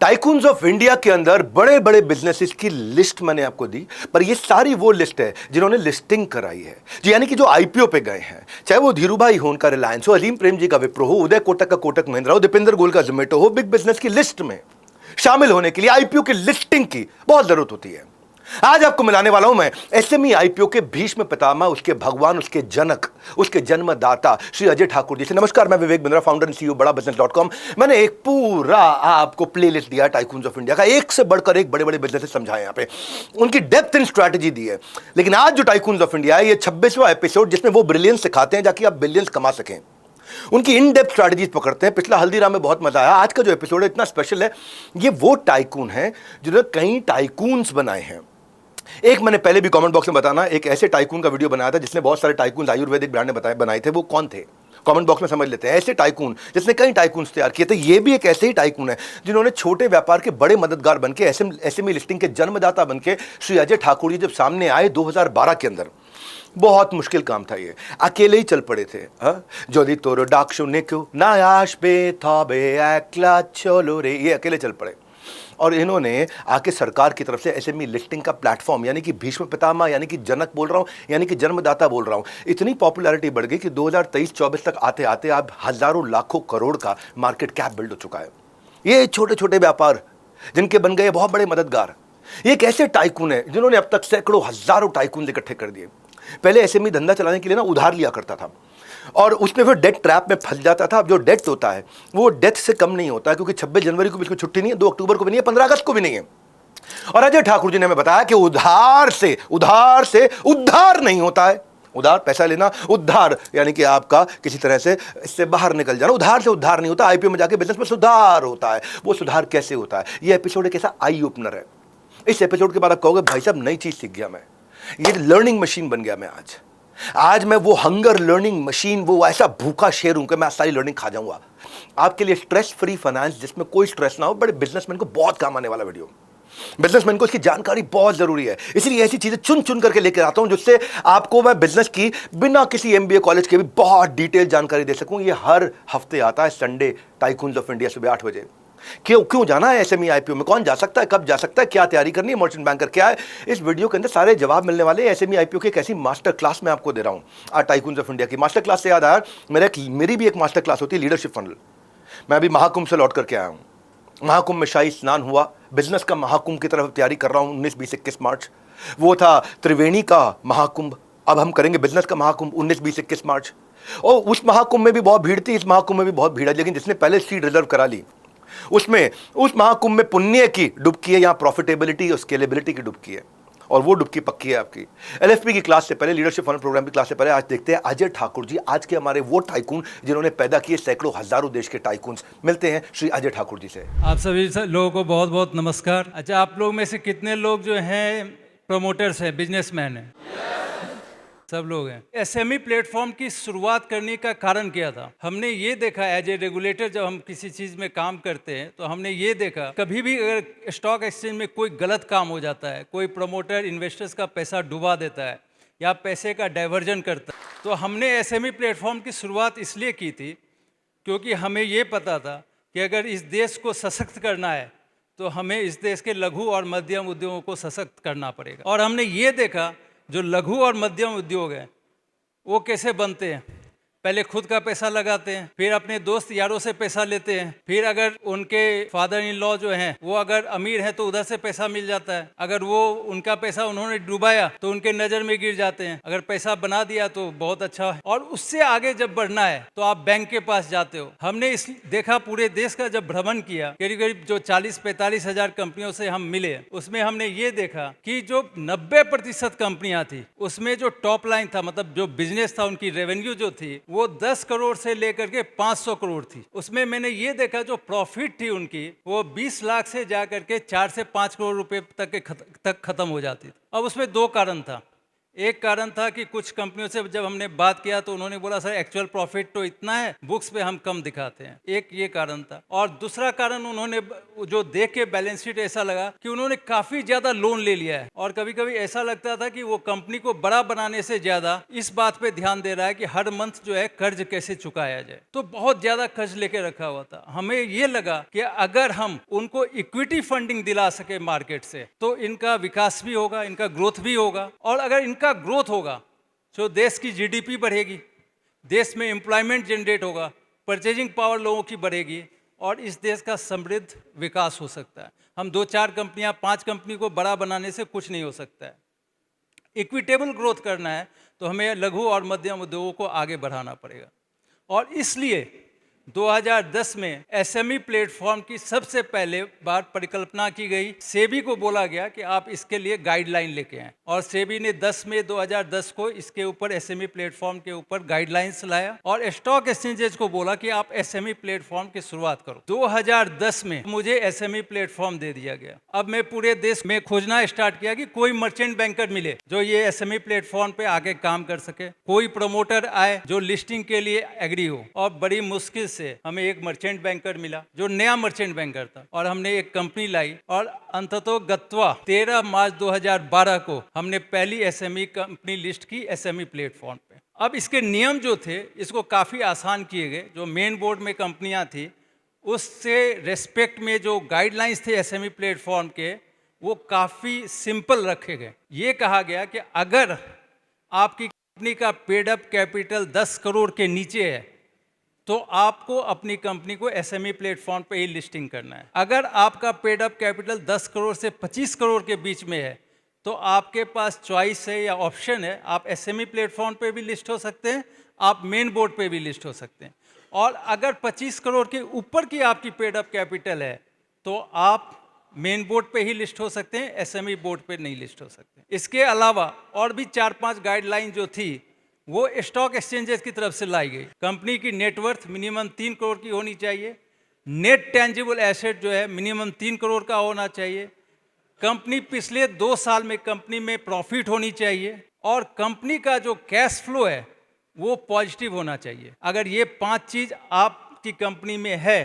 Tycoons of India के अंदर बड़े बड़े बिजनेसेस की लिस्ट मैंने आपको दी, पर ये सारी वो लिस्ट है जिन्होंने लिस्टिंग कराई है जी, यानी कि जो आईपीओ पे गए हैं। चाहे वो धीरूभाई हो उनका रिलायंस हो, अजीम प्रेम जी का विप्रो हो, उदय कोटक का कोटक महिंद्रा हो, दीपेंद्र गोयल का जोमेटो हो, बिग बिजनेस की लिस्ट में शामिल होने के लिए आईपीओ की लिस्टिंग की बहुत जरूरत होती है। आज आपको मिलाने वाला हूं मैं एसएमई आईपीओ के भीष्म पितामह, उसके भगवान, उसके जनक, उसके जन्मदाता श्री अजय ठाकुर जी से। नमस्कार, मैं Vivek Bindra, founder and CEO बड़ा बिजनेस.com। मैंने एक पूरा आपको प्लेलिस्ट दिया टाइकून्स ऑफ इंडिया का, एक से बढ़कर एक बड़े बड़े बिजनेस समझाए, यहां पे उनकी डेप्थ इन स्ट्रैटेजी दी है। लेकिन आज जो टाइकून्स ऑफ इंडिया है, ये 26वां एपिसोड, जिसमें वो ब्रिलियंस सिखाते हैं जाके आप बिलियंस कमा सकें। उनकी इन डेप्थ स्ट्रैटेजीज पकड़ते हैं। पिछला हल्दीराम में बहुत मजा आया। आज का जो एपिसोड है इतना स्पेशल है, ये वो टाइकून है जिन्होंने कई टाइकून्स बनाए हैं। एक मैंने पहले भी कमेंट बॉक्स में बताना, एक ऐसे टाइकून का वीडियो बनाया था जिसने बहुत सारे टाइकून आयुर्वेदिक ब्रांड ने बनाए थे। वो कौन थे कमेंट बॉक्स में समझ लेते हैं। ऐसे टाइकून जिसने कई टाइकून्स तैयार किए थे, ये भी एक ऐसे ही टाइकून है जिन्होंने छोटे व्यापार के बड़े मददगार बनके, एसएमई लिस्टिंग के जन्मदाता बनके श्री अजय ठाकुर जी जब सामने आए 2012 के अंदर, बहुत मुश्किल काम था। ये अकेले ही चल पड़े थे। जोदी तोरो डाक शून्य क्यों ना आश पे था बे एकला चलो रे, ये अकेले चल पड़े। और इन्होंने आके सरकार की तरफ से एसएमई लिस्टिंग का प्लेटफॉर्म, यानी कि भीष्म पितामह, यानी कि जनक बोल रहा हूं, यानी कि जन्मदाता बोल रहा हूं, इतनी पॉपुलैरिटी बढ़ गई कि 2023-24 तक आते आते अब हजारों लाखों करोड़ का मार्केट कैप बिल्ड हो चुका है। ये छोटे छोटे व्यापार जिनके बन गए बहुत बड़े मददगार, ये एक ऐसे टाइकून है जिन्होंने अब तक सैकड़ों हजारों टाइकून इकट्ठे कर दिए। पहले एसएमई धंधा चलाने के लिए ना उधार लिया करता था और उसमें फिर डेट ट्रैप में फंस जाता था। अब जो डेट होता है वो डेथ से कम नहीं होता है, क्योंकि 26 जनवरी को भी इसको छुट्टी नहीं है, 2 अक्टूबर को भी नहीं है, 15 अगस्त को भी नहीं है। और अजय ठाकुर जी ने हमें बताया कि उधार से उद्धार नहीं होता है। उधार पैसा लेना, उद्धार यानी कि आपका किसी तरह से इससे बाहर निकल जाना। उधार से उद्धार नहीं होता, आईपीओ में जाके बिजनेस में सुधार होता है। वो सुधार कैसे होता है, ये एपिसोड एक ऐसा आई ओपनर है। इस एपिसोड के बाद आप कहोगे भाई साहब नई चीज सीख गया मैं, ये लर्निंग मशीन बन गया मैं। आज मैं वो हंगर लर्निंग मशीन, वो ऐसा भूखा शेर हूं कि मैं सारी लर्निंग खा जाऊंगा। आपके लिए स्ट्रेस फ्री फाइनेंस, जिसमें कोई स्ट्रेस ना हो, बड़े बिजनेसमैन को बहुत काम आने वाला वीडियो। बिजनेसमैन को इसकी जानकारी बहुत जरूरी है, इसलिए ऐसी चीजें चुन चुन करके लेकर आता हूं जिससे आपको मैं बिजनेस की बिना किसी एमबीए कॉलेज के भी बहुत डिटेल जानकारी दे सकूं। ये हर हफ्ते आता है संडे, टाइकून्स ऑफ इंडिया, सुबह 8 बजे। क्यों जाना है एसएमई आईपीओ में, कौन जा सकता है, कब जा सकता है, क्या तैयारी करनी है, मर्चेंट बैंकर क्या है, इस वीडियो के अंदर सारे जवाब मिलने वाले। एसएमई आईपीओ की एक ऐसी मास्टर क्लास मैं आपको दे रहा हूं आज टाइकून्स ऑफ इंडिया की। मास्टर क्लास से याद आया, मेरी भी एक मास्टर क्लास होती है, लीडरशिप फनल। मैं अभी महाकुंभ से लौट करके आया हूं। महाकुंभ में शाही स्नान हुआ, बिजनेस का महाकुंभ की तरफ तैयारी कर रहा हूं 19, 20, 21 मार्च। वो था त्रिवेणी का महाकुंभ, अब हम करेंगे बिजनेस का महाकुंभ 19, 20, 21 मार्च। और उस महाकुंभ में भी बहुत भीड़ थी, इस महाकुंभ में भी बहुत भीड़ है, लेकिन जिसने पहले सीट रिजर्व करा ली उसमें, उस महाकुंभ में पुण्य की डुबकी है, यहां प्रॉफिटेबिलिटी और स्केलेबिलिटी की डुबकी है, और वो डुबकी पक्की है आपकी। एलएफपी की क्लास से पहले, लीडरशिप फनल प्रोग्राम की क्लास से पहले आज देखते हैं अजय ठाकुर जी, आज के हमारे वो टाइकून जिन्होंने पैदा किए सैकड़ों हजारों देश के टाइकून। मिलते हैं श्री अजय ठाकुर जी से। आप सभी लोगों को बहुत बहुत नमस्कार। अच्छा, आप लोग में से कितने लोग जो हैं प्रमोटर्स हैं, बिजनेसमैन हैं? सब लोग हैं। एसएमई प्लेटफॉर्म की शुरुआत करने का कारण क्या था? हमने ये देखा एज ए रेगुलेटर, जब हम किसी चीज़ में काम करते हैं तो हमने ये देखा, कभी भी अगर स्टॉक एक्सचेंज में कोई गलत काम हो जाता है, कोई प्रमोटर इन्वेस्टर्स का पैसा डुबा देता है या पैसे का डाइवर्जन करता है, तो हमने एसएमई प्लेटफॉर्म की शुरुआत इसलिए की थी क्योंकि हमें ये पता था कि अगर इस देश को सशक्त करना है तो हमें इस देश के लघु और मध्यम उद्योगों को सशक्त करना पड़ेगा। और हमने ये देखा जो लघु और मध्यम उद्योग हैं वो कैसे बनते हैं। पहले खुद का पैसा लगाते हैं, फिर अपने दोस्त यारों से पैसा लेते हैं, फिर अगर उनके फादर इन लॉ जो हैं वो अगर अमीर हैं तो उधर से पैसा मिल जाता है, अगर वो उनका पैसा उन्होंने डुबाया तो उनके नज़र में गिर जाते हैं, अगर पैसा बना दिया तो बहुत अच्छा है, और उससे आगे जब बढ़ना है तो आप बैंक के पास जाते हो। हमने इस देखा, पूरे देश का जब भ्रमण किया, करीब करीब जो 40-45 हजार कंपनियों से हम मिले, उसमें हमने ये देखा कि जो 90% कंपनियां थी उसमें जो टॉप लाइन था, मतलब जो बिजनेस था, उनकी रेवेन्यू जो थी वो 10 करोड़ से लेकर के 500 करोड़ थी। उसमें मैंने ये देखा जो प्रॉफिट थी उनकी वो 20 लाख से जाकर के 4 से 5 करोड़ रुपए तक खत्म हो जाती थी। अब उसमें 2 कारण था। एक कारण था कि कुछ कंपनियों से जब हमने बात किया तो उन्होंने बोला सर एक्चुअल प्रॉफिट तो इतना है, बुक्स पे हम कम दिखाते हैं। एक ये कारण था। और दूसरा कारण उन्होंने जो देख के बैलेंस शीट ऐसा लगा कि उन्होंने काफी ज्यादा लोन ले लिया है और कभी कभी ऐसा लगता था कि वो कंपनी को बड़ा बनाने से ज्यादा इस बात पे ध्यान दे रहा है कि हर मंथ जो है कर्ज कैसे चुकाया जाए। तो बहुत ज्यादा कर्ज लेके रखा हुआ था। हमें ये लगा कि अगर हम उनको इक्विटी फंडिंग दिला सके मार्केट से तो इनका विकास भी होगा, इनका ग्रोथ भी होगा। और अगर इनका ग्रोथ होगा तो देश की जीडीपी बढ़ेगी, देश में एम्प्लॉयमेंट जनरेट होगा, परचेजिंग पावर लोगों की बढ़ेगी और इस देश का समृद्ध विकास हो सकता है। हम 2-4 कंपनियां 5 कंपनी को बड़ा बनाने से कुछ नहीं हो सकता है। इक्विटेबल ग्रोथ करना है तो हमें लघु और मध्यम उद्योगों को आगे बढ़ाना पड़ेगा। और इसलिए 2010 में एसएमई प्लेटफॉर्म की सबसे पहले बार परिकल्पना की गई। सेबी को बोला गया कि आप इसके लिए गाइडलाइन लेके आएं और सेबी ने 10 मई 2010 को इसके ऊपर एसएमई प्लेटफॉर्म के ऊपर गाइडलाइंस लाया और स्टॉक एक्सचेंजेस को बोला कि आप एसएमई प्लेटफॉर्म की शुरुआत करो। 2010 में मुझे एसएमई प्लेटफॉर्म दे दिया गया। अब मैं पूरे देश में खोजना स्टार्ट किया कि कोई मर्चेंट बैंकर मिले जो ये एसएमई प्लेटफॉर्म पे आके काम कर सके, कोई प्रमोटर आए जो लिस्टिंग के लिए एग्री हो। और बड़ी मुश्किल से हमें एक मर्चेंट बैंकर मिला जो नया मर्चेंट बैंकर था और हमने एक कंपनी लाई और अंततोगत्वा 13 मार्च 2012 को हमने पहली एसएमई कंपनी लिस्ट की एसएमई प्लेटफॉर्म पे। अब इसके नियम जो थे इसको काफी आसान किए गए। जो मेन बोर्ड में कंपनियां थी उससे रेस्पेक्ट में जो गाइडलाइंस थे एसएमई प्लेटफॉर्म के वो काफी सिंपल रखे गए। ये कहा गया कि अगर आपकी कंपनी का पेड अप कैपिटल 10 करोड़ के नीचे है तो आपको अपनी कंपनी को एसएमई प्लेटफॉर्म पे ही लिस्टिंग करना है। अगर आपका पेड अप कैपिटल 10 करोड़ से 25 करोड़ के बीच में है तो आपके पास चॉइस है या ऑप्शन है, आप एसएमई प्लेटफॉर्म पे भी लिस्ट हो सकते हैं, आप मेन बोर्ड पे भी लिस्ट हो सकते हैं। और अगर 25 करोड़ के ऊपर की आपकी पेड अप कैपिटल है तो आप मेन बोर्ड पे ही लिस्ट हो सकते हैं, एसएमई बोर्ड पे नहीं लिस्ट हो सकते। इसके अलावा और भी 4-5 गाइडलाइन जो थी वो स्टॉक एक्सचेंजेस की तरफ से लाई गई। कंपनी की नेटवर्थ मिनिमम 3 करोड़ की होनी चाहिए, नेट टेंजिबल एसेट जो है मिनिमम 3 करोड़ का होना चाहिए, कंपनी पिछले 2 साल में कंपनी में प्रॉफिट होनी चाहिए और कंपनी का जो कैश फ्लो है वो पॉजिटिव होना चाहिए। अगर ये 5 चीज आपकी कंपनी में है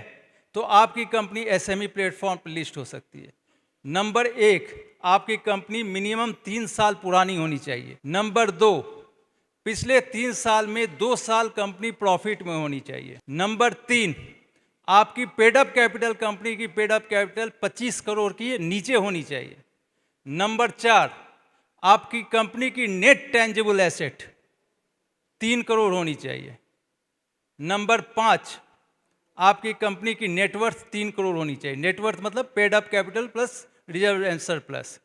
तो आपकी कंपनी एसएमई प्लेटफॉर्म पर लिस्ट हो सकती है। नंबर 1, आपकी कंपनी मिनिमम 3 साल पुरानी होनी चाहिए। नंबर 2, पिछले 3 साल में 2 साल कंपनी प्रॉफिट में होनी चाहिए। नंबर 3, आपकी पेड अप कैपिटल कंपनी की पेड अप कैपिटल 25 करोड़ की नीचे होनी चाहिए। नंबर 4, आपकी कंपनी की नेट टेंजिबल एसेट 3 करोड़ होनी चाहिए। नंबर 5, आपकी कंपनी की नेटवर्थ 3 करोड़ होनी चाहिए। नेटवर्थ मतलब paid up capital plus reserve and surplus.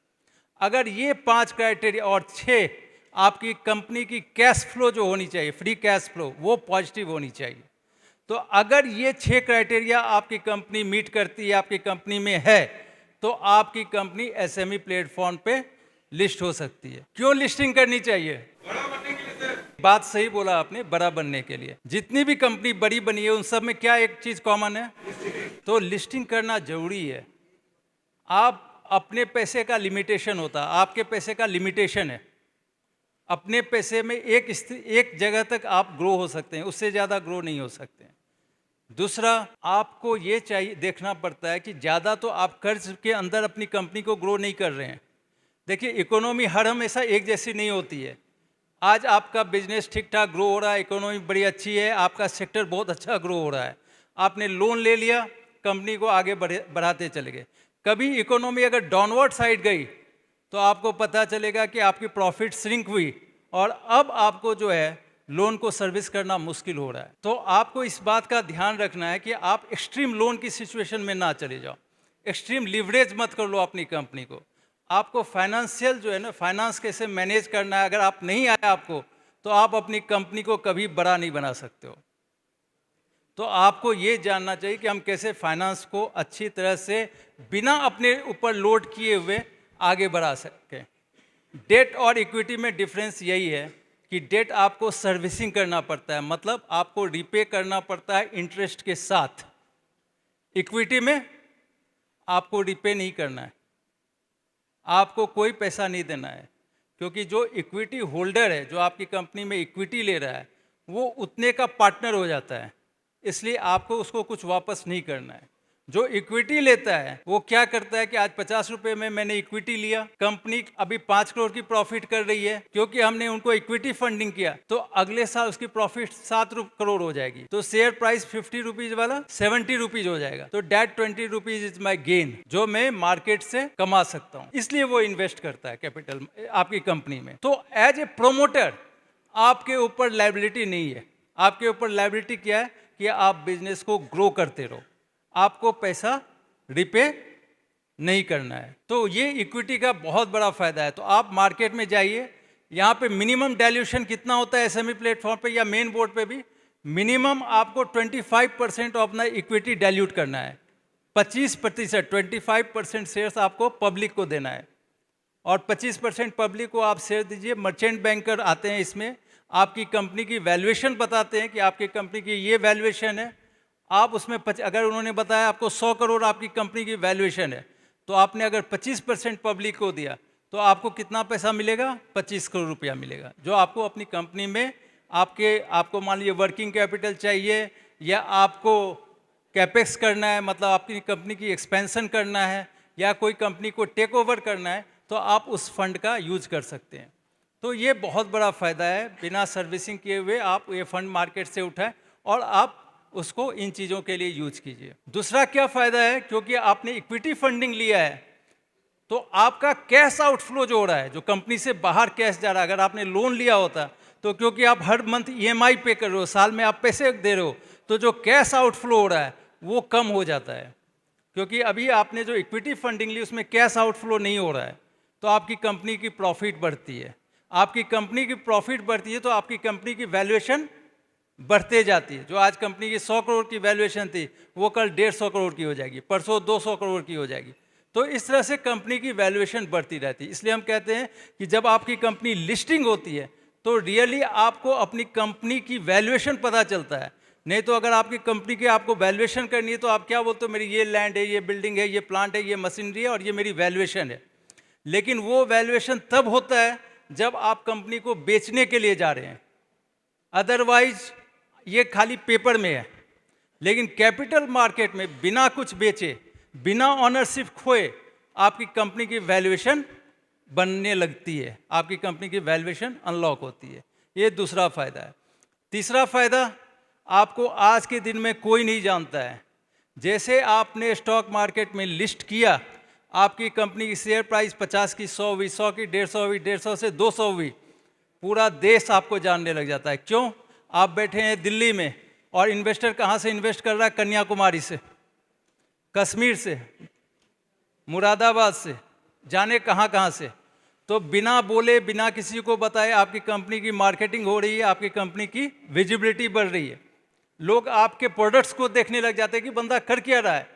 अगर ये 5 क्राइटेरिया और 6, आपकी कंपनी की कैश फ्लो जो होनी चाहिए, फ्री कैश फ्लो, वो पॉजिटिव होनी चाहिए। तो अगर ये 6 क्राइटेरिया आपकी कंपनी मीट करती है, आपकी कंपनी में है, तो आपकी कंपनी एसएमई प्लेटफॉर्म पे लिस्ट हो सकती है। क्यों लिस्टिंग करनी चाहिए? बड़ा बनने के लिए सर। बात सही बोला आपने, बड़ा बनने के लिए। जितनी भी कंपनी बड़ी बनी है उन सब में क्या एक चीज कॉमन है? तो लिस्टिंग करना जरूरी है। आप अपने पैसे का लिमिटेशन होता है, आपके पैसे का लिमिटेशन है। अपने पैसे में एक जगह तक आप ग्रो हो सकते हैं, उससे ज़्यादा ग्रो नहीं हो सकते हैं। दूसरा, आपको ये चाहिए देखना पड़ता है कि ज़्यादा तो आप कर्ज के अंदर अपनी कंपनी को ग्रो नहीं कर रहे हैं। देखिए, इकोनॉमी हर हमेशा एक जैसी नहीं होती है। आज आपका बिजनेस ठीक ठाक ग्रो हो रहा है, इकोनॉमी बड़ी अच्छी है, आपका सेक्टर बहुत अच्छा ग्रो हो रहा है, आपने लोन ले लिया, कंपनी को आगे बढ़ाते चले गए। कभी इकोनॉमी अगर डाउनवर्ड साइड गई तो आपको पता चलेगा कि आपकी प्रॉफिट श्रिंक हुई और अब आपको जो है लोन को सर्विस करना मुश्किल हो रहा है। तो आपको इस बात का ध्यान रखना है कि आप एक्सट्रीम लोन की सिचुएशन में ना चले जाओ, एक्सट्रीम लिवरेज मत कर लो अपनी कंपनी को। आपको फाइनेंशियल जो है ना, फाइनेंस कैसे मैनेज करना है, अगर आप नहीं आया आपको, तो आप अपनी कंपनी को कभी बड़ा नहीं बना सकते हो। तो आपको ये जानना चाहिए कि हम कैसे फाइनेंस को अच्छी तरह से बिना अपने ऊपर लोड किए हुए आगे बढ़ा सकें। डेट और इक्विटी में डिफरेंस यही है कि डेट आपको सर्विसिंग करना पड़ता है, मतलब आपको रिपे करना पड़ता है इंटरेस्ट के साथ। इक्विटी में आपको रिपे नहीं करना है, आपको कोई पैसा नहीं देना है। क्योंकि जो इक्विटी होल्डर है, जो आपकी कंपनी में इक्विटी ले रहा है, वो उतने का पार्टनर हो जाता है, इसलिए आपको उसको कुछ वापस नहीं करना है। जो इक्विटी लेता है वो क्या करता है कि आज 50 रुपए में मैंने इक्विटी लिया, कंपनी अभी 5 करोड़ की प्रॉफिट कर रही है, क्योंकि हमने उनको इक्विटी फंडिंग किया, तो अगले साल उसकी प्रॉफिट 7 करोड़ हो जाएगी, तो शेयर प्राइस 50 रुपीज वाला 70 रुपीज हो जाएगा, तो that 20 rupees is my gain, जो मैं मार्केट से कमा सकता हूँ, इसलिए वो इन्वेस्ट करता है कैपिटल आपकी कंपनी में। तो एज ए प्रोमोटर आपके ऊपर लायबिलिटी नहीं है, आपके ऊपर लायबिलिटी क्या है कि आप बिजनेस को ग्रो करते रहो, आपको पैसा रिपे नहीं करना है। तो ये इक्विटी का बहुत बड़ा फायदा है। तो आप मार्केट में जाइए, यहाँ पे मिनिमम डाइल्यूशन कितना होता है एसएमई प्लेटफॉर्म पे या मेन बोर्ड पे भी, मिनिमम आपको 25% अपना इक्विटी डाइल्यूट करना है, 25%, 25% शेयर्स आपको पब्लिक को देना है, और 25% पब्लिक को आप शेयर दीजिए। मर्चेंट बैंकर आते हैं इसमें, आपकी कंपनी की वैल्यूएशन बताते हैं कि आपकी कंपनी की ये वैल्यूएशन है, आप उसमें अगर उन्होंने बताया आपको 100 करोड़ आपकी कंपनी की वैल्यूएशन है, तो आपने अगर 25% पब्लिक को दिया तो आपको कितना पैसा मिलेगा? 25 करोड़ रुपया मिलेगा, जो आपको अपनी कंपनी में आपको मान लीजिए वर्किंग कैपिटल चाहिए, या आपको कैपेक्स करना है, मतलब आपकी कंपनी की एक्सपेंशन करना है, या कोई कंपनी को टेक ओवर करना है, तो आप उस फंड का यूज कर सकते हैं। तो ये बहुत बड़ा फ़ायदा है, बिना सर्विसिंग किए हुए आप ये फंड मार्केट से उठाएं और आप उसको इन चीज़ों के लिए यूज कीजिए। दूसरा क्या फ़ायदा है, क्योंकि आपने इक्विटी फंडिंग लिया है, तो आपका कैश आउटफ्लो जो हो रहा है, जो कंपनी से बाहर कैश जा रहा है, अगर आपने लोन लिया होता तो क्योंकि आप हर मंथ ईएमआई पे कर रहे हो, साल में आप पैसे दे रहे हो, तो जो कैश आउटफ्लो हो रहा है वो कम हो जाता है, क्योंकि अभी आपने जो इक्विटी फंडिंग ली उसमें कैश आउटफ्लो नहीं हो रहा है, तो आपकी कंपनी की प्रॉफिट बढ़ती है। आपकी कंपनी की प्रॉफिट बढ़ती है तो आपकी कंपनी की वैल्यूएशन बढ़ते जाती है। जो आज कंपनी की 100 करोड़ की वैल्यूएशन थी वो कल 150 करोड़ की हो जाएगी, परसों 200 करोड़ की हो जाएगी। तो इस तरह से कंपनी की वैल्यूएशन बढ़ती रहती है। इसलिए हम कहते हैं कि जब आपकी कंपनी लिस्टिंग होती है तो रियली आपको अपनी कंपनी की वैल्यूएशन पता चलता है। नहीं तो अगर आपकी कंपनी की आपको वैल्यूएशन करनी है तो आप क्या बोलते हो, मेरी ये लैंड है, ये बिल्डिंग है, ये प्लांट है, ये मशीनरी है और ये मेरी वैल्यूएशन है। लेकिन वो वैल्यूएशन तब होता है जब आप कंपनी को बेचने के लिए जा रहे हैं, अदरवाइज ये खाली पेपर में है। लेकिन कैपिटल मार्केट में बिना कुछ बेचे, बिना ऑनरशिप खोए आपकी कंपनी की वैल्यूएशन बनने लगती है, आपकी कंपनी की वैल्यूएशन अनलॉक होती है। ये दूसरा फायदा है। तीसरा फायदा, आपको आज के दिन में कोई नहीं जानता है। जैसे आपने स्टॉक मार्केट में लिस्ट किया, आपकी कंपनी की शेयर प्राइस 50 की 100 हुई, 100 की 150 हुई, 150 से 200 हुई, पूरा देश आपको जानने लग जाता है। क्यों? आप बैठे हैं दिल्ली में और इन्वेस्टर कहाँ से इन्वेस्ट कर रहा है? कन्याकुमारी से, कश्मीर से, मुरादाबाद से, जाने कहाँ कहाँ से। तो बिना बोले, बिना किसी को बताए आपकी कंपनी की मार्केटिंग हो रही है, आपकी कंपनी की विजिबिलिटी बढ़ रही है। लोग आपके प्रोडक्ट्स को देखने लग जाते हैं कि बंदा कर क्या रहा है।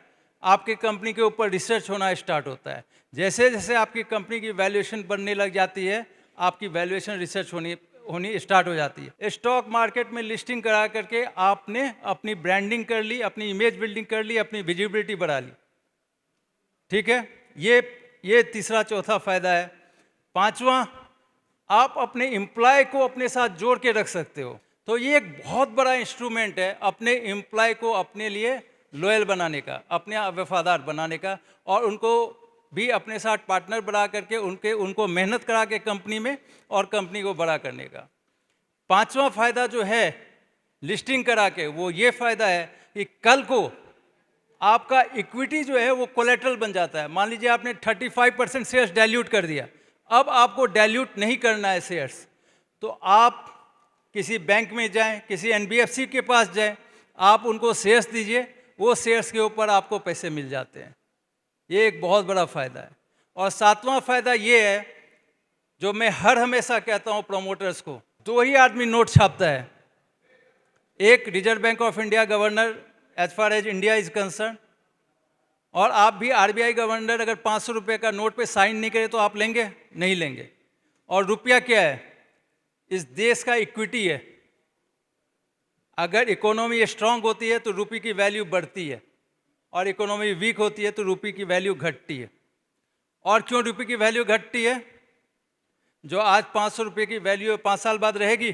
आपकी कंपनी के ऊपर रिसर्च होना स्टार्ट होता है। जैसे जैसे आपकी कंपनी की वैल्यूएशन बनने लग जाती है, आपकी वैल्यूएशन रिसर्च होनी स्टार्ट हो जाती है। स्टॉक मार्केट में लिस्टिंग करा करके आपने अपनी ब्रांडिंग कर ली, अपनी इमेज बिल्डिंग कर ली, अपनी विजिबिलिटी बढ़ा ली। ठीक है, ये तीसरा चौथा फायदा है। पांचवा, आप अपने एम्प्लॉय को अपने साथ जोड़ के रख सकते हो। तो ये एक बहुत बड़ा इंस्ट्रूमेंट है अपने एम्प्लॉय को अपने लिए लॉयल बनाने का, अपने वफादार बनाने का, और उनको भी अपने साथ पार्टनर बना करके उनको मेहनत करा के कंपनी में और कंपनी को बड़ा करने का। पांचवा फायदा जो है लिस्टिंग करा के, वो ये फायदा है कि कल को आपका इक्विटी जो है वो कोलेटरल बन जाता है। मान लीजिए आपने 35% शेयर्स डाइल्यूट कर दिया, अब आपको डाइल्यूट नहीं करना है शेयर्स, तो आप किसी बैंक में जाएं, किसी एनबीएफसी के पास जाएं, आप उनको शेयर्स दीजिए, वो शेयर्स के ऊपर आपको पैसे मिल जाते हैं। ये एक बहुत बड़ा फायदा है। और सातवां फायदा ये है, जो मैं हमेशा कहता हूँ प्रोमोटर्स को, दो ही आदमी नोट छापता है, एक Reserve Bank of India governor as far as India is concern, और आप भी आरबीआई गवर्नर अगर 500 रुपये का नोट पे साइन नहीं करें तो आप लेंगे? नहीं लेंगे। और रुपया क्या है? इस देश का इक्विटी है। अगर इकोनॉमी स्ट्रांग होती है तो रुपये की वैल्यू बढ़ती है, और इकोनॉमी वीक होती है तो रुपये की वैल्यू घटती है। और क्यों रुपये की वैल्यू घटती है? जो आज 500 रुपये की वैल्यू है 5 साल बाद रहेगी?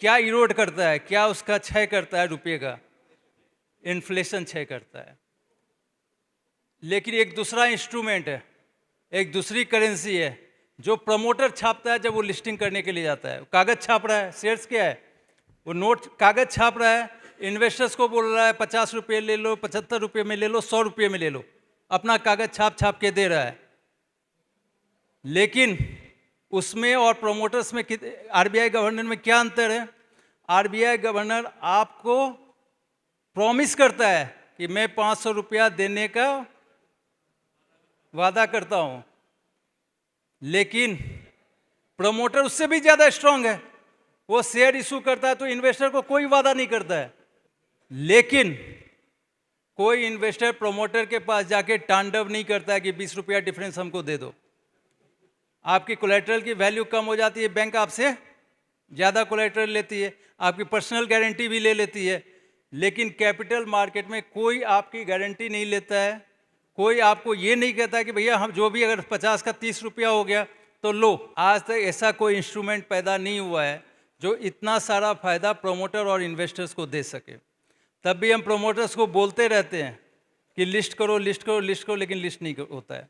क्या इरोड करता है, क्या उसका क्षय करता है रुपये का? इन्फ्लेशन क्षय करता है। लेकिन एक दूसरा इंस्ट्रूमेंट है, एक दूसरी करेंसी है जो प्रमोटर छापता है जब वो लिस्टिंग करने के लिए जाता है। कागज छाप रहा है, शेयर्स क्या है, वो नोट कागज छाप रहा है, इन्वेस्टर्स को बोल रहा है 50 रुपये ले लो, 75 रुपये में ले लो, 100 रुपये में ले लो, अपना कागज छाप छाप के दे रहा है। लेकिन उसमें और प्रोमोटर्स में आरबीआई गवर्नर में क्या अंतर है? आरबीआई गवर्नर आपको प्रॉमिस करता है कि मैं 500 रुपया देने का वादा करता हूं, लेकिन प्रमोटर उससे भी ज्यादा स्ट्रांग है। वो शेयर इशू करता है तो इन्वेस्टर को कोई वादा नहीं करता है, लेकिन कोई इन्वेस्टर प्रमोटर के पास जाके तांडव नहीं करता है कि 20 रुपया डिफरेंस हमको दे दो। आपकी कोलेटरल की वैल्यू कम हो जाती है, बैंक आपसे ज़्यादा कोलेटरल लेती है, आपकी पर्सनल गारंटी भी ले लेती है। लेकिन कैपिटल मार्केट में कोई आपकी गारंटी नहीं लेता है, कोई आपको ये नहीं कहता है कि भैया हम जो भी अगर 50 का 30 रुपया हो गया तो लो। आज तक ऐसा कोई इंस्ट्रूमेंट पैदा नहीं हुआ है जो इतना सारा फायदा प्रोमोटर और इन्वेस्टर्स को दे सके। तब भी हम प्रोमोटर्स को बोलते रहते हैं कि लिस्ट करो, लिस्ट करो, लिस्ट करो, लेकिन लिस्ट नहीं होता है।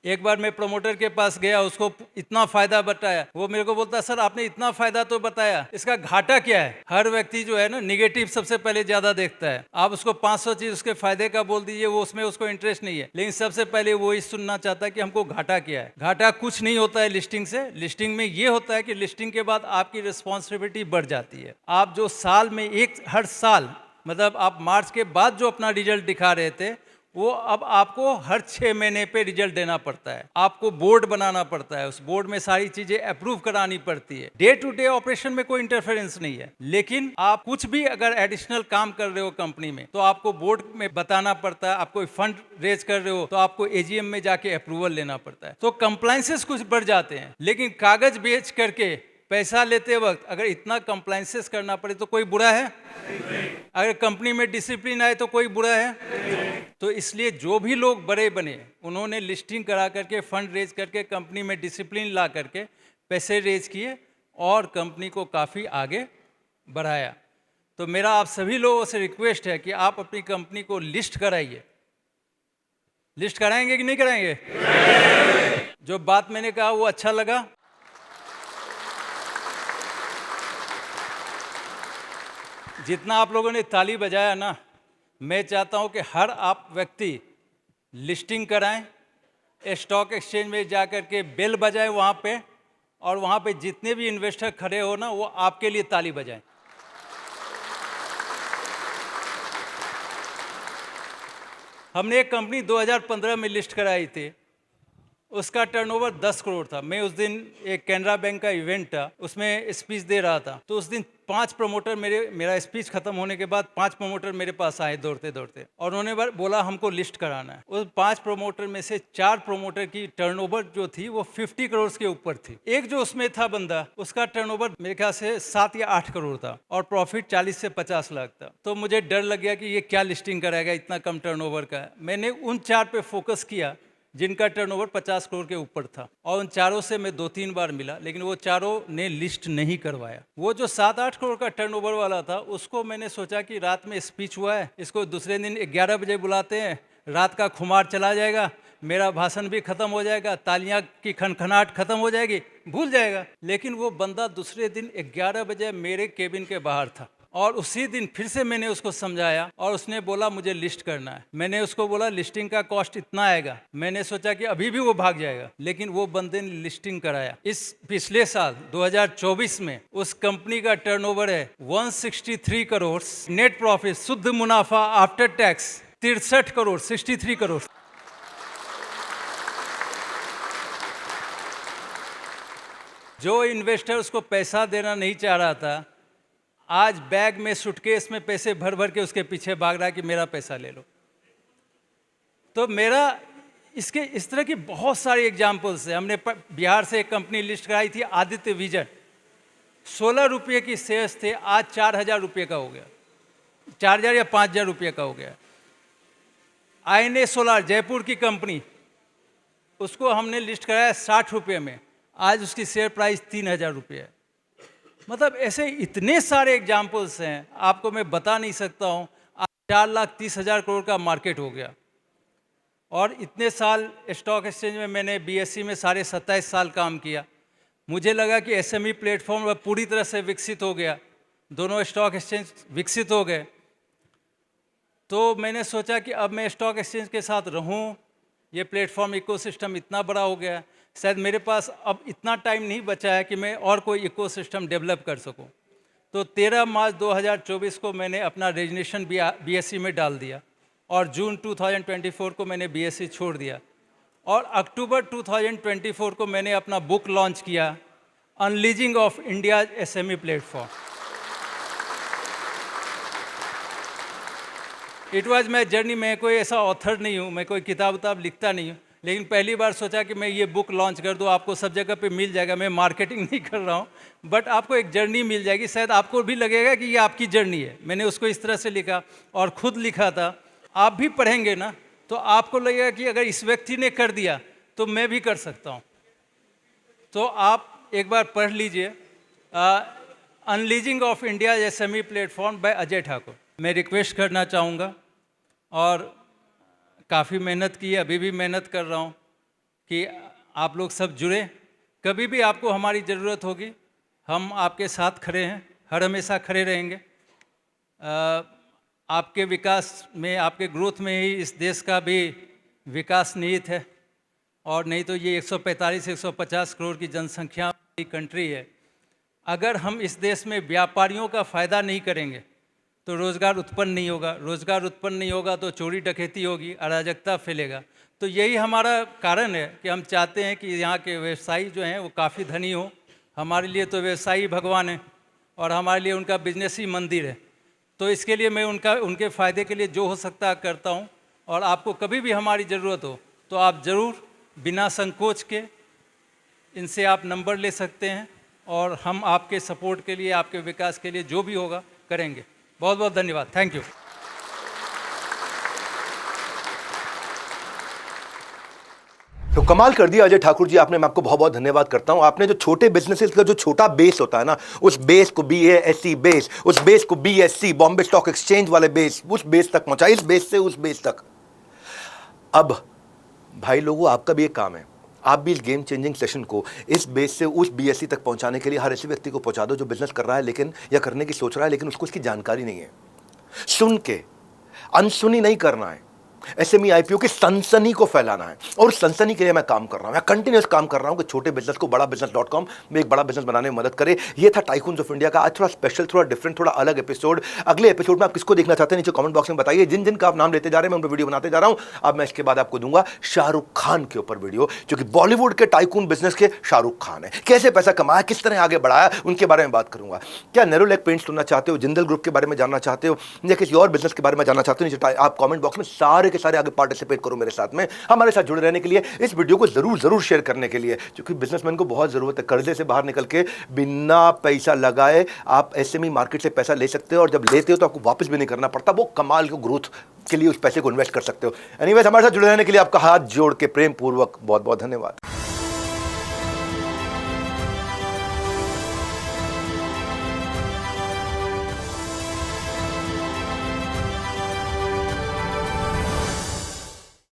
एक बार मैं प्रमोटर के पास गया, उसको इतना फायदा बताया, वो मेरे को बोलता सर आपने इतना फायदा तो बताया, इसका घाटा क्या है? हर व्यक्ति जो है ना निगेटिव सबसे पहले ज्यादा देखता है। आप उसको 500 चीज उसके फायदे का बोल दीजिए, वो उसमें उसको इंटरेस्ट नहीं है, लेकिन सबसे पहले वो ही सुनना चाहता है कि हमको घाटा क्या है। घाटा कुछ नहीं होता है लिस्टिंग से। लिस्टिंग में ये होता है कि लिस्टिंग के बाद आपकी रिस्पॉन्सिबिलिटी बढ़ जाती है। आप जो साल में हर साल मतलब आप मार्च के बाद जो अपना रिजल्ट दिखा रहे थे, वो अब आपको हर 6 महीने पे रिजल्ट देना पड़ता है। आपको बोर्ड बनाना पड़ता है, उस बोर्ड में सारी चीजें अप्रूव करानी पड़ती है। डे टू डे ऑपरेशन में कोई इंटरफेरेंस नहीं है, लेकिन आप कुछ भी अगर एडिशनल काम कर रहे हो कंपनी में तो आपको बोर्ड में बताना पड़ता है। आप कोई फंड रेज कर रहे हो तो आपको एजीएम में जाके अप्रूवल लेना पड़ता है। तो कंप्लायंसेस कुछ बढ़ जाते हैं, लेकिन कागज बेच करके पैसा लेते वक्त अगर इतना कंप्लायंसेस करना पड़े तो कोई बुरा है? अगर कंपनी में डिसिप्लिन आए तो कोई बुरा है? तो इसलिए जो भी लोग बड़े बने, उन्होंने लिस्टिंग करा करके, फंड रेज करके, कंपनी में डिसिप्लिन ला करके पैसे रेज किए और कंपनी को काफ़ी आगे बढ़ाया। तो मेरा आप सभी लोगों से रिक्वेस्ट है कि आप अपनी कंपनी को लिस्ट कराइए। लिस्ट कराएंगे कि नहीं कराएंगे? जो बात मैंने कहा वो अच्छा लगा? जितना आप लोगों ने ताली बजाया ना, मैं चाहता हूं कि हर आप व्यक्ति लिस्टिंग कराएं, स्टॉक एक्सचेंज में जाकर के बेल बजाएं वहां पे, और वहां पे जितने भी इन्वेस्टर खड़े हो ना, वो आपके लिए ताली बजाएं। हमने एक कंपनी 2015 में लिस्ट कराई थी, उसका टर्नओवर 10 करोड़ था। मैं उस दिन एक कैनरा बैंक का इवेंट था, उसमें स्पीच दे रहा था। तो उस दिन 5 प्रमोटर मेरा स्पीच खत्म होने के बाद 5 प्रमोटर मेरे पास आए दौड़ते दौड़ते, और उन्होंने बोला हमको लिस्ट कराना है। उस 5 प्रमोटर में से 4 प्रमोटर की टर्नओवर जो थी वो 50 करोड़ के ऊपर थी। एक जो उसमें था बंदा, उसका टर्नओवर मेरे ख्याल से 7 या 8 करोड़ था और प्रॉफिट 40 से 50 लाख था। तो मुझे डर लग गया कि ये क्या लिस्टिंग कराएगा इतना कम टर्नओवर का है। मैंने उन 4 पे फोकस किया जिनका टर्नओवर 50 करोड़ के ऊपर था, और उन चारों से मैं 2-3 बार मिला, लेकिन वो चारों ने लिस्ट नहीं करवाया। वो जो 7-8 करोड़ का टर्नओवर वाला था, उसको मैंने सोचा कि रात में स्पीच हुआ है, इसको दूसरे दिन 11 बजे बुलाते हैं, रात का खुमार चला जाएगा, मेरा भाषण भी खत्म हो जाएगा, तालियां की खनखनाहट खत्म हो जाएगी, भूल जाएगा। लेकिन वो बंदा दूसरे दिन 11 बजे मेरे केबिन के बाहर था, और उसी दिन फिर से मैंने उसको समझाया, और उसने बोला मुझे लिस्ट करना है। मैंने उसको बोला लिस्टिंग का कॉस्ट इतना आएगा। मैंने सोचा कि अभी भी वो भाग जाएगा, लेकिन वो बंदे ने लिस्टिंग कराया। इस पिछले साल 2024 में उस कंपनी का टर्नओवर है 163 करोड़, नेट प्रॉफिट शुद्ध मुनाफा आफ्टर टैक्स 63 करोड़, 63 करोड़। जो इन्वेस्टर उसको पैसा देना नहीं चाह रहा था, आज बैग में सूटकेस में पैसे भर भर के उसके पीछे भाग रहा है कि मेरा पैसा ले लो। तो मेरा इस तरह की बहुत सारी एग्जाम्पल्स है। हमने बिहार से एक कंपनी लिस्ट कराई थी, आदित्य विजन, 16 रुपये की शेयर्स थे, आज 4000 रुपये का हो गया, 4000 या 5000 रुपये का हो गया। INA सोलार जयपुर की कंपनी, उसको हमने लिस्ट कराया 60 रुपये में, आज उसकी शेयर प्राइस 3000 रुपये है। मतलब ऐसे इतने सारे एग्जाम्पल्स हैं, आपको मैं बता नहीं सकता हूँ। आज 4,30,000 करोड़ का मार्केट हो गया। और इतने साल स्टॉक एक्सचेंज में मैंने बीएसई में 27.5 साल काम किया। मुझे लगा कि एसएमई प्लेटफॉर्म अब पूरी तरह से विकसित हो गया, दोनों स्टॉक एक्सचेंज विकसित हो गए। तो मैंने सोचा कि अब मैं स्टॉक एक्सचेंज के साथ रहूं, ये प्लेटफॉर्म इकोसिस्टम इतना बड़ा हो गया, शायद मेरे पास अब इतना टाइम नहीं बचा है कि मैं और कोई इकोसिस्टम डेवलप कर सकूं। तो 13 मार्च 2024 को मैंने अपना रेजिग्नेशन बीएसई में डाल दिया और जून 2024 को मैंने बीएसई छोड़ दिया। और अक्टूबर 2024 को मैंने अपना बुक लॉन्च किया, unleashing of India SME platform. It was my journey. मैं कोई ऐसा ऑथर नहीं हूँ, मैं कोई किताब लिखता नहीं हूँ, लेकिन पहली बार सोचा कि मैं ये बुक लॉन्च कर दूँ, आपको सब जगह पे मिल जाएगा। मैं मार्केटिंग नहीं कर रहा हूँ, बट आपको एक जर्नी मिल जाएगी, शायद आपको भी लगेगा कि ये आपकी जर्नी है। मैंने उसको इस तरह से लिखा और ख़ुद लिखा था। आप भी पढ़ेंगे ना तो आपको लगेगा कि अगर इस व्यक्ति ने कर दिया तो मैं भी कर सकता हूँ। तो आप एक बार पढ़ लीजिए, unleashing of India SME platform by Ajay Thakur. मैं रिक्वेस्ट करना चाहूँगा, और काफ़ी मेहनत की है, अभी भी मेहनत कर रहा हूँ, कि आप लोग सब जुड़े। कभी भी आपको हमारी ज़रूरत होगी, हम आपके साथ खड़े हैं, हर हमेशा खड़े रहेंगे। आपके विकास में, आपके ग्रोथ में ही इस देश का भी विकास निहित है। और नहीं तो ये 145-150 करोड़ की जनसंख्या की कंट्री है। अगर हम इस देश में व्यापारियों का फ़ायदा नहीं करेंगे तो रोज़गार उत्पन्न नहीं होगा, रोज़गार उत्पन्न नहीं होगा तो चोरी डकैती होगी, अराजकता फैलेगा। तो यही हमारा कारण है कि हम चाहते हैं कि यहाँ के व्यवसायी जो हैं वो काफ़ी धनी हो। हमारे लिए तो व्यवसायी भगवान है और हमारे लिए उनका बिजनेस ही मंदिर है। तो इसके लिए मैं उनके फ़ायदे के लिए जो हो सकता है करता हूँ। और आपको कभी भी हमारी ज़रूरत हो तो आप ज़रूर बिना संकोच के इनसे आप नंबर ले सकते हैं, और हम आपके सपोर्ट के लिए, आपके विकास के लिए जो भी होगा करेंगे। बहुत बहुत धन्यवाद। Thank you. तो कमाल कर दिया अजय ठाकुर जी आपने। मैं आपको बहुत बहुत धन्यवाद करता हूं। आपने जो छोटे बिजनेसेस का जो छोटा बेस होता है ना, उस बेस को BASE बेस, उस बेस को BSE बॉम्बे स्टॉक एक्सचेंज वाले बेस, उस बेस तक पहुंचा, इस बेस से उस बेस तक। अब भाई लोगों, आपका भी एक काम है, आप भी इस गेम चेंजिंग सेशन को इस बेस से उस BSE तक पहुंचाने के लिए हर ऐसे व्यक्ति को पहुंचा दो जो बिजनेस कर रहा है लेकिन, या करने की सोच रहा है लेकिन उसको इसकी जानकारी नहीं है। सुन के अनसुनी नहीं करना है, एसएमई आईपीओ की सनसनी को फैलाना है। और उस सनसनी के लिए मैं काम कर रहा हूं, मैं कंटिन्यूस काम कर रहा हूं कि छोटे बिजनेस को बड़ा business.com में एक बड़ा बिजनेस बनाने में मदद करे। ये था टाइकून्स ऑफ इंडिया का आज थोड़ा स्पेशल, थोड़ा डिफरेंट, थोड़ा अलग एपिसोड। अगले एपिसोड में आप किसको देखना चाहते हैं नीचे कमेंट बॉक्स में बताइए। जिन जिन का आप नाम लेते जा रहे हैं मैं उन पर वीडियो बनाते जा रहा हूं। अब मैं इसके बाद आपको दूंगा शाहरुख खान के ऊपर वीडियो, जो कि बॉलीवुड के टाइकून बिजनेस के शाहरुख खान है। कैसे पैसा कमाया, किस तरह आगे बढ़ाया, उनके बारे में बात करूंगा। क्या नेरोलैक पेंट सुनना चाहते हो, जिंदल ग्रुप के बारे में जानना चाहते हो, या किसी और बिजनेस के बारे में जानना चाहते हो, नीचे आप कमेंट बॉक्स में सारे के सारे आगे पार्टिसिपेट करो मेरे साथ में। हमारे साथ जुड़े रहने के लिए, इस वीडियो को जरूर शेयर करने के लिए, क्योंकि बिजनेसमैन को बहुत जरूरत है। कर्जे से बाहर निकल के बिना पैसा लगाए आप एसएमई मार्केट से पैसा ले सकते हो, और जब लेते हो तो आपको वापस भी नहीं करना पड़ता। वो कमाल को ग्रोथ के लिए उस पैसे को इन्वेस्ट कर सकते हो। एनीवेज, हमारे साथ जुड़े रहने के लिए आपका हाथ जोड़ के प्रेम पूर्वक बहुत बहुत धन्यवाद।